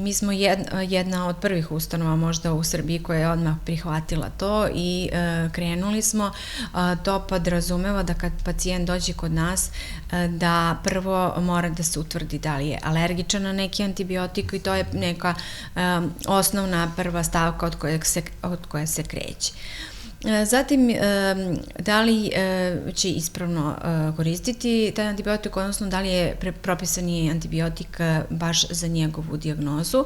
Mi smo jedna od prvih ustanova možda u Srbiji koja je odmah prihvatila to i krenuli smo. To podrazumeva da kad pacijent dođe kod nas da prvo mora da se utvrdi da li je alergičan na neki antibiotik i to je neka osnovna prva stavka od koje se kreće. Zatim, da li će ispravno koristiti taj antibiotik, odnosno da li je propisani antibiotik baš za njegovu dijagnozu.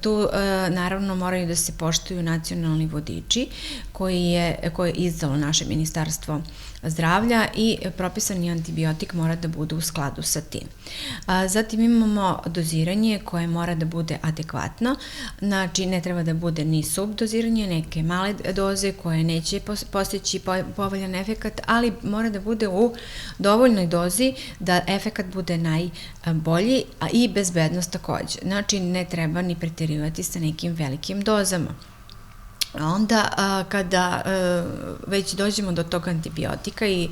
Tu naravno moraju da se poštuju nacionalni vodiči koje je izdalo naše Ministarstvo zdravlja i propisani antibiotik mora da bude u skladu sa tim. Zatim imamo doziranje koje mora da bude adekvatno, znači ne treba da bude ni subdoziranje, neke male doze koje neće postići povoljan efekat, ali mora da bude u dovoljnoj dozi da efekat bude najbolji, a i bezbednost takođe. Znači ne treba ni preterivati sa nekim velikim dozama. Onda kada već dođemo do tog antibiotika i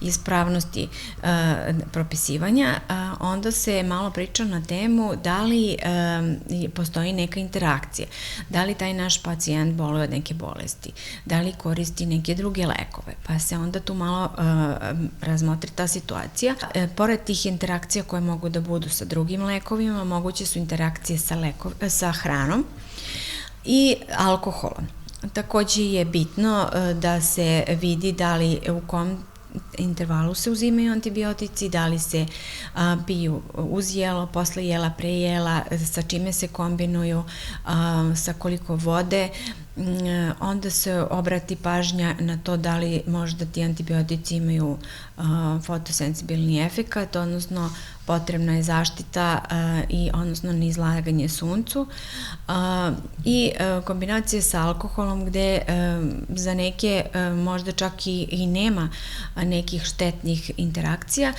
ispravnosti propisivanja, onda se malo priča na temu da li postoji neka interakcija, da li taj naš pacijent boluje od neke bolesti, da li koristi neke druge lekove, pa se onda tu malo razmotri ta situacija. Pored tih interakcija koje mogu da budu sa drugim lekovima, moguće su interakcije sa hranom i alkoholom. Takođe je bitno da se vidi da li u kom intervalu se uzimaju antibiotici, da li se piju uz jelo, posle jela, pre jela, sa čime se kombinuju, sa koliko vode. Onda se obrati pažnja na to da li možda ti antibiotici imaju fotosenzibilni efekat, odnosno potrebna je zaštita i odnosno neizlaganje suncu i kombinacije sa alkoholom gde za neke možda čak i nema nekih štetnih interakcija,